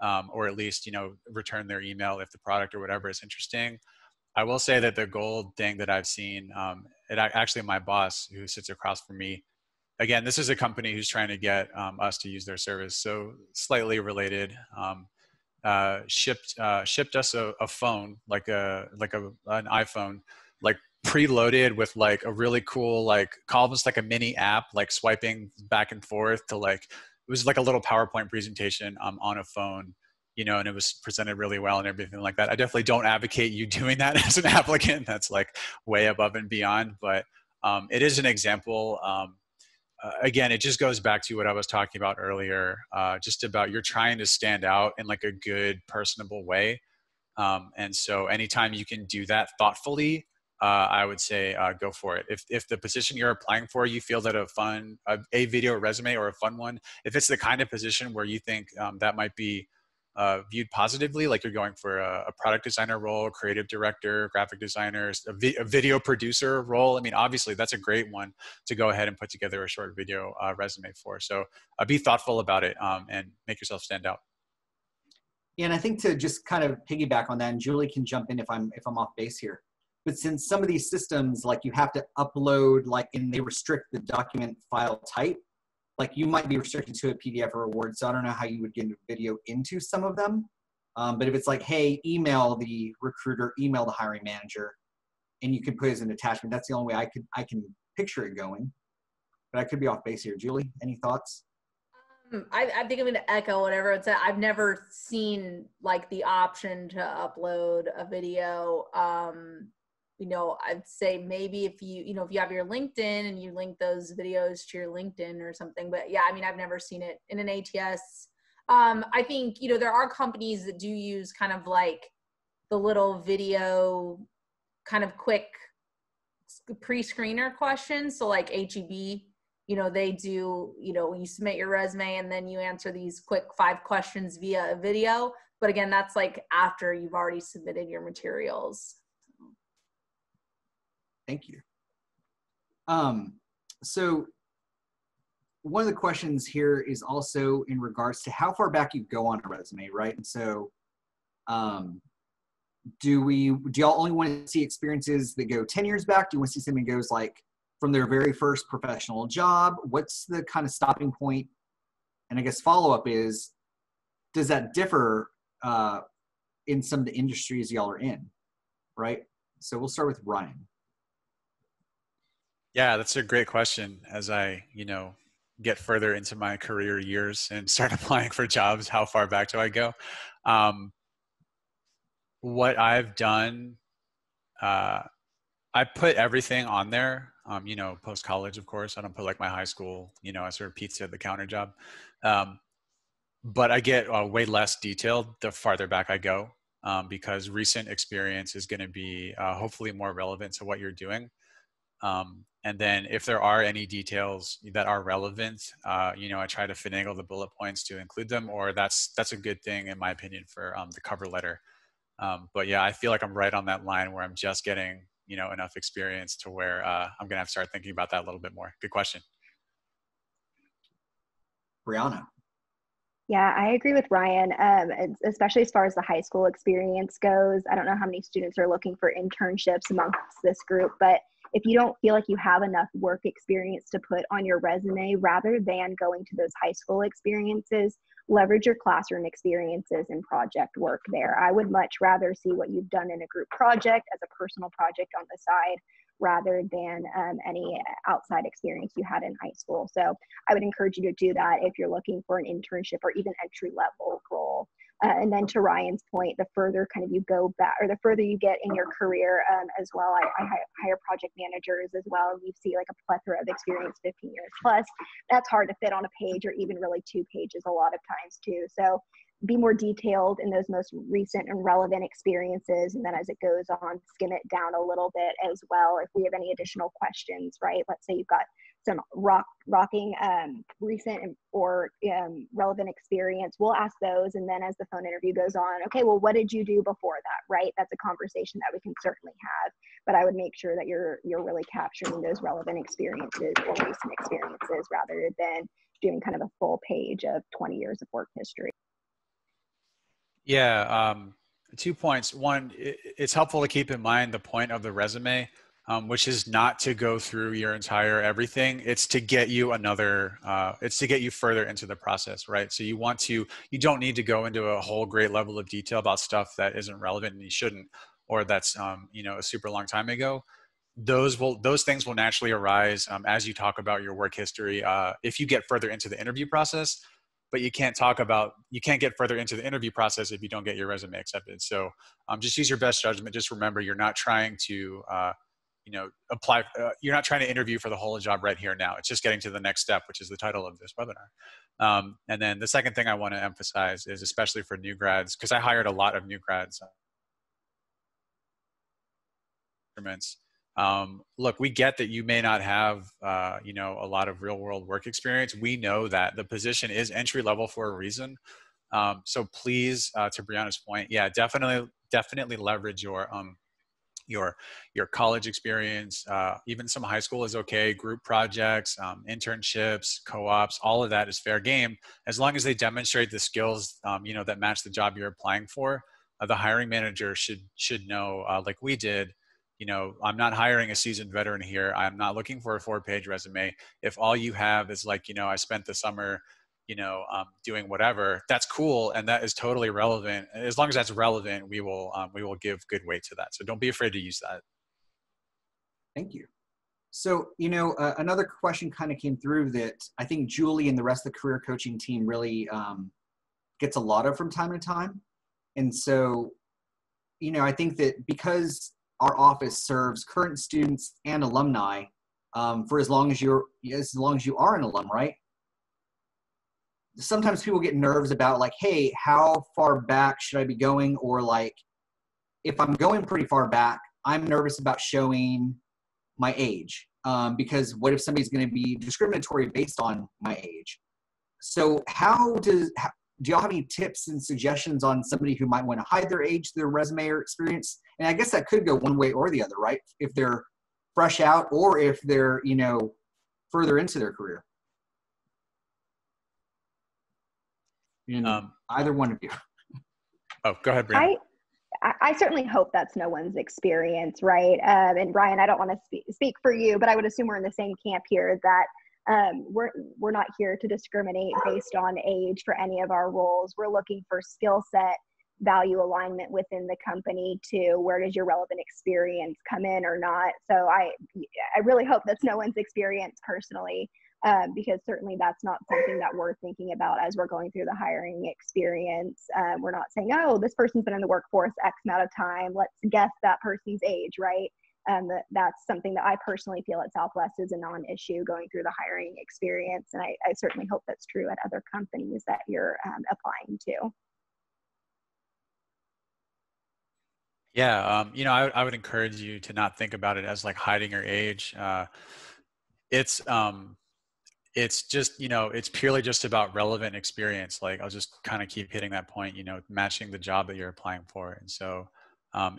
or at least, return their email if the product or whatever is interesting. I will say that the gold thing that I've seen, actually my boss who sits across from me, again, this is a company who's trying to get us to use their service. So slightly related, shipped us a phone, like an iPhone, like preloaded with like a really cool, like almost like a mini app, like swiping back and forth to like, it was like a little PowerPoint presentation on a phone, and it was presented really well and everything like that. I definitely don't advocate you doing that as an applicant. That's like way above and beyond, but it is an example. Again, it just goes back to what I was talking about earlier, just about you're trying to stand out in like a good, personable way. And so anytime you can do that thoughtfully, I would say go for it. If the position you're applying for, you feel that a video resume or a fun one, if it's the kind of position where you think that might be viewed positively, like you're going for a product designer role, creative director, graphic designers, a video producer role. I mean, obviously that's a great one to go ahead and put together a short video resume for. So be thoughtful about it and make yourself stand out. Yeah, and I think to just kind of piggyback on that, and Julie can jump in if I'm off base here. But since some of these systems, like you have to upload, like, and they restrict the document file type, like you might be restricted to a PDF or a Word. So I don't know how you would get a video into some of them. But if it's like, hey, email the recruiter, email the hiring manager, and you could put it as an attachment, that's the only way I can picture it going. But I could be off base here. Julie, any thoughts? I think I'm going to echo whatever it said. I've never seen like the option to upload a video. I'd say maybe if you have your LinkedIn and you link those videos to your LinkedIn or something, but yeah, I mean, I've never seen it in an ATS. I think, there are companies that do use kind of like the little video kind of quick pre-screener questions. So like HEB, they do, when you submit your resume and then you answer these quick 5 questions via a video. But again, that's like after you've already submitted your materials. Thank you. So one of the questions here is also in regards to how far back you go on a resume, right? And so do y'all only want to see experiences that go 10 years back? Do you want to see something that goes like from their very first professional job? What's the kind of stopping point? And I guess follow-up is, does that differ in some of the industries y'all are in, right? So we'll start with Ryan. Yeah, that's a great question. As I, get further into my career years and start applying for jobs, how far back do I go? What I've done, I put everything on there, post-college, of course. I don't put like my high school, I sort of pizza at the counter job. But I get way less detailed the farther back I go, because recent experience is going to be hopefully more relevant to what you're doing. And then if there are any details that are relevant, I try to finagle the bullet points to include them, or that's a good thing in my opinion for the cover letter. But yeah, I feel like I'm right on that line where I'm just getting, enough experience to where I'm going to have to start thinking about that a little bit more. Good question. Breanna. Yeah, I agree with Ryan, especially as far as the high school experience goes. I don't know how many students are looking for internships amongst this group, but if you don't feel like you have enough work experience to put on your resume, rather than going to those high school experiences, leverage your classroom experiences and project work there. I would much rather see what you've done in a group project as a personal project on the side, rather than any outside experience you had in high school. So I would encourage you to do that if you're looking for an internship or even entry-level role. And then to Ryan's point, the further kind of you go back, or the further you get in your career as well, I hire project managers as well. You see like a plethora of experience, 15 years plus. That's hard to fit on a page or even really 2 pages a lot of times too. So be more detailed in those most recent and relevant experiences. And then as it goes on, skim it down a little bit as well. If we have any additional questions, right? Let's say you've got some rocking recent or relevant experience, we'll ask those. And then as the phone interview goes on, okay, well, what did you do before that, right? That's a conversation that we can certainly have, but I would make sure that you're really capturing those relevant experiences or recent experiences rather than doing kind of a full page of 20 years of work history. Yeah, 2 points. One, it's helpful to keep in mind the point of the resume, which is not to go through your entire everything. It's to get you another, it's to get you further into the process, right? So you don't need to go into a whole great level of detail about stuff that isn't relevant and you shouldn't, or that's, a super long time ago. Those things will naturally arise as you talk about your work history. If you get further into the interview process, but you can't get further into the interview process if you don't get your resume accepted. So just use your best judgment. Just remember, you're not trying to, apply. You're not trying to interview for the whole job right here now. It's just getting to the next step, which is the title of this webinar. And then the second thing I want to emphasize is, especially for new grads, because I hired a lot of new grads. Look, we get that you may not have, a lot of real world work experience. We know that the position is entry level for a reason. So please, to Breanna's point, yeah, definitely leverage your college experience. Even some high school is okay. Group projects, internships, co-ops, all of that is fair game, as long as they demonstrate the skills, that match the job you're applying for. The hiring manager should know, like we did. I'm not hiring a seasoned veteran here. I'm not looking for a 4-page resume. If all you have is like, I spent the summer, doing whatever, that's cool. And that is totally relevant. As long as that's relevant, we will give good weight to that. So don't be afraid to use that. Thank you. So, another question kind of came through that I think Julie and the rest of the career coaching team really gets a lot of from time to time. And so, I think that because our office serves current students and alumni for as long as you are an alum, right? Sometimes people get nerves about like, hey, how far back should I be going? Or like, if I'm going pretty far back, I'm nervous about showing my age because what if somebody's going to be discriminatory based on my age? So do y'all have any tips and suggestions on somebody who might want to hide their age, their resume or experience? And I guess that could go one way or the other, right? If they're fresh out or if they're, further into their career. Either one of you. Oh, go ahead, Breanna. I certainly hope that's no one's experience, right? And Ryan, I don't want to speak for you, but I would assume we're in the same camp here that we're not here to discriminate based on age for any of our roles. We're looking for skill set, value alignment within the company to where does your relevant experience come in or not. So I really hope that's no one's experience personally, because certainly that's not something that we're thinking about as we're going through the hiring experience. We're not saying, oh, this person's been in the workforce X amount of time, let's guess that person's age, right? That's something that I personally feel at Southwest is a non-issue going through the hiring experience. And I certainly hope that's true at other companies that you're applying to. Yeah, I would encourage you to not think about it as like hiding your age. It's just, it's purely just about relevant experience. Like I'll just kind of keep hitting that point, matching the job that you're applying for. And so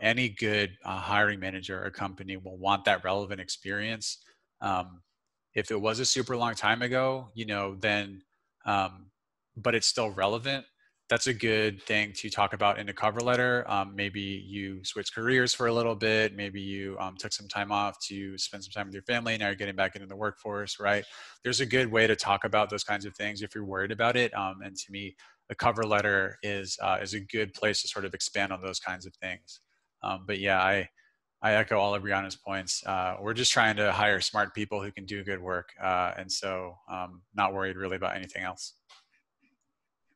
any good hiring manager or company will want that relevant experience. If it was a super long time ago, then, but it's still relevant, that's a good thing to talk about in a cover letter. Maybe you switched careers for a little bit. Maybe you took some time off to spend some time with your family. Now you're getting back into the workforce, right? There's a good way to talk about those kinds of things if you're worried about it. And to me, a cover letter is a good place to sort of expand on those kinds of things. But yeah, I echo all of Breanna's points. We're just trying to hire smart people who can do good work. And so not worried really about anything else.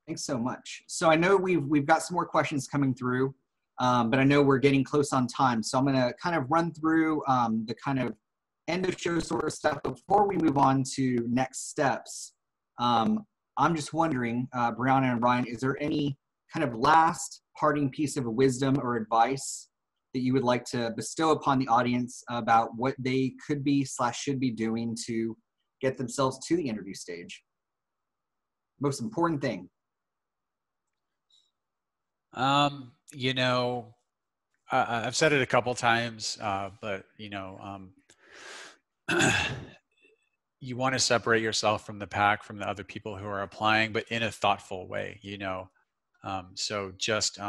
Thanks so much. So I know we've got some more questions coming through, but I know we're getting close on time. So I'm going to kind of run through the kind of end of show sort of stuff before we move on to next steps. I'm just wondering, Breanna and Ryan, is there any kind of last parting piece of wisdom or advice that you would like to bestow upon the audience about what they could be / should be doing to get themselves to the interview stage? Most important thing. You know, I've said it a couple times, but you know, you want to separate yourself from the pack, from the other people who are applying, but in a thoughtful way, you know. So just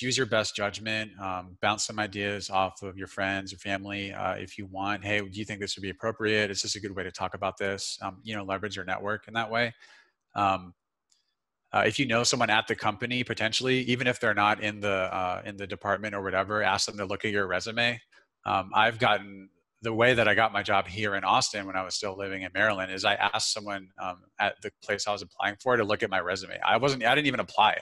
use your best judgment, bounce some ideas off of your friends or family if you want. Hey, do you think this would be appropriate? Is this a good way to talk about this? You know, leverage your network in that way. If you know someone at the company, potentially, even if they're not in the department or whatever, ask them to look at your resume. I've gotten, the way that I got my job here in Austin when I was still living in Maryland is I asked someone at the place I was applying for to look at my resume. I didn't even apply.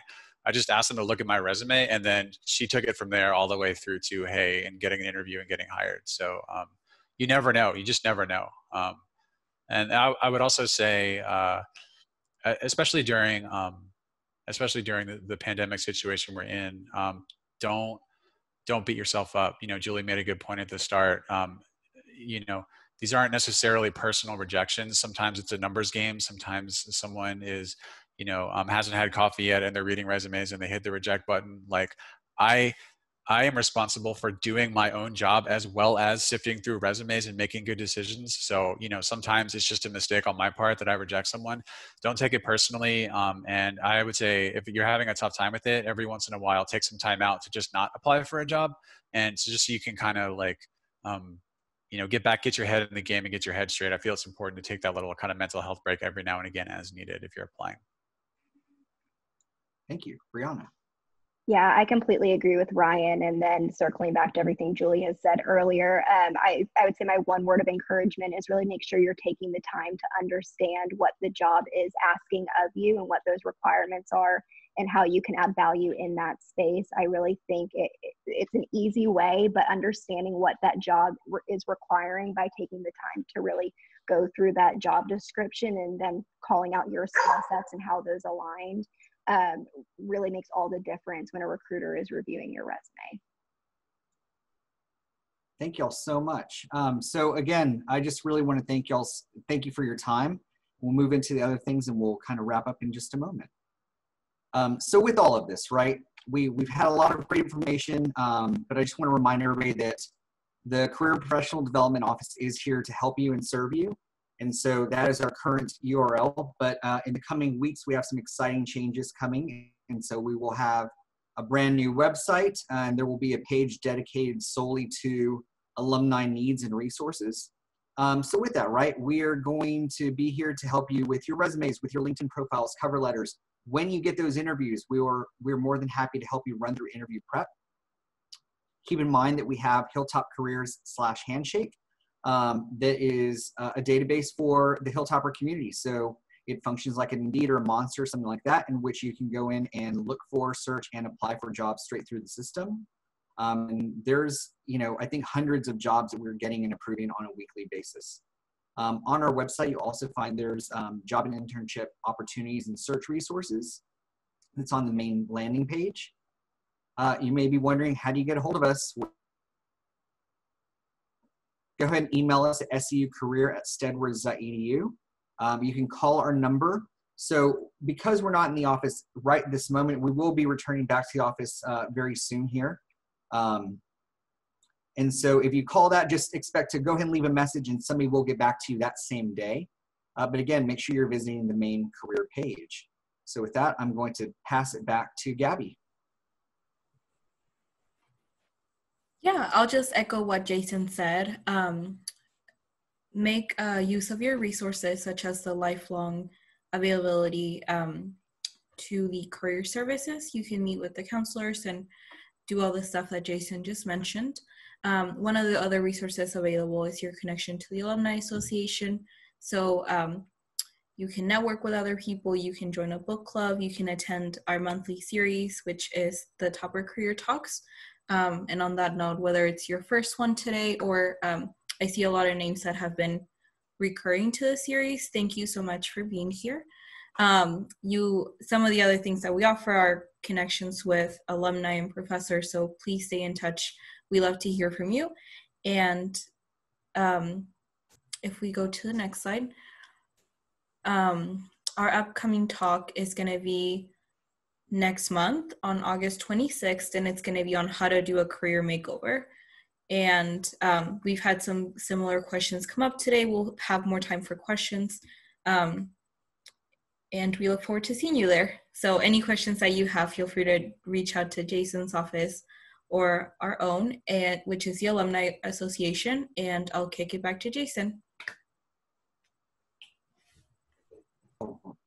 I just asked them to look at my resume, and then she took it from there all the way through to, hey, and getting an interview and getting hired. So you never know. You just never know. And I would also say, especially during the pandemic situation we're in, don't beat yourself up. You know, Julie made a good point at the start. You know, these aren't necessarily personal rejections. Sometimes it's a numbers game. Sometimes someone is, you know, hasn't had coffee yet and they're reading resumes and they hit the reject button. Like I am responsible for doing my own job as well as sifting through resumes and making good decisions. So, you know, sometimes it's just a mistake on my part that I reject someone. Don't take it personally. And I would say if you're having a tough time with it, every once in a while, take some time out to just not apply for a job. And so just so you can kind of like, you know, get your head in the game and get your head straight. I feel it's important to take that little kind of mental health break every now and again as needed if you're applying. Thank you. Breanna. Yeah, I completely agree with Ryan. And then circling back to everything Julie has said earlier, I would say my one word of encouragement is really make sure you're taking the time to understand what the job is asking of you and what those requirements are and how you can add value in that space. I really think it's an easy way, but understanding what that job is requiring by taking the time to really go through that job description and then calling out your skill sets and how those aligned really makes all the difference when a recruiter is reviewing your resume. Thank y'all so much. So again, I just really want to thank you for your time. We'll move into the other things and we'll kind of wrap up in just a moment. So with all of this, right, we've had a lot of great information, but I just want to remind everybody that the Career and Professional Development Office is here to help you and serve you. And so that is our current URL, but in the coming weeks, we have some exciting changes coming. And so we will have a brand new website and there will be a page dedicated solely to alumni needs and resources. So with that, right, we are going to be here to help you with your resumes, with your LinkedIn profiles, cover letters. When you get those interviews, we're more than happy to help you run through interview prep. Keep in mind that we have Hilltop Careers /Handshake. That is a database for the Hilltopper community. So it functions like an Indeed or a Monster, something like that, in which you can go in and look for, search, and apply for jobs straight through the system. And there's, you know, I think hundreds of jobs that we're getting and approving on a weekly basis. On our website, you'll also find there's job and internship opportunities and search resources. It's on the main landing page. You may be wondering, how do you get a hold of us? Go ahead and email us at seucareer@stedwards.edu. You can call our number. So because we're not in the office right this moment, we will be returning back to the office very soon here. And so if you call that, just expect to go ahead and leave a message and somebody will get back to you that same day. But again, make sure you're visiting the main career page. So with that, I'm going to pass it back to Gabby. Yeah, I'll just echo what Jason said. Make use of your resources, such as the lifelong availability to the career services. You can meet with the counselors and do all the stuff that Jason just mentioned. One of the other resources available is your connection to the Alumni Association. So you can network with other people, you can join a book club, you can attend our monthly series, which is the Topper Career Talks. And on that note, whether it's your first one today or I see a lot of names that have been recurring to the series, thank you so much for being here. Some of the other things that we offer are connections with alumni and professors, so please stay in touch. We love to hear from you. And if we go to the next slide, our upcoming talk is going to be next month on August 26th, and it's going to be on how to do a career makeover. And we've had some similar questions come up today. We'll have more time for questions. And we look forward to seeing you there. So any questions that you have, feel free to reach out to Jason's office or our own, which is the Alumni Association, and I'll kick it back to Jason.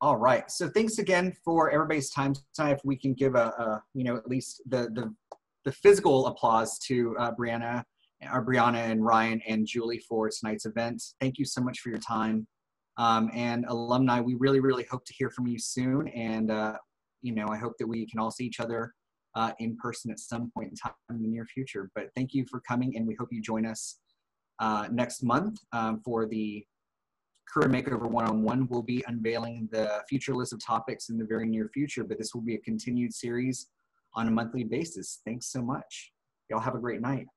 All right, so thanks again for everybody's time tonight. If we can give at least the physical applause to Breanna and Ryan and Julie for tonight's event. Thank you so much for your time. And alumni, we really, really hope to hear from you soon. And, I hope that we can all see each other in person at some point in time in the near future. But thank you for coming, and we hope you join us next month for the Career Makeover One-on-One. We'll be unveiling the future list of topics in the very near future, but this will be a continued series on a monthly basis. Thanks so much. Y'all have a great night.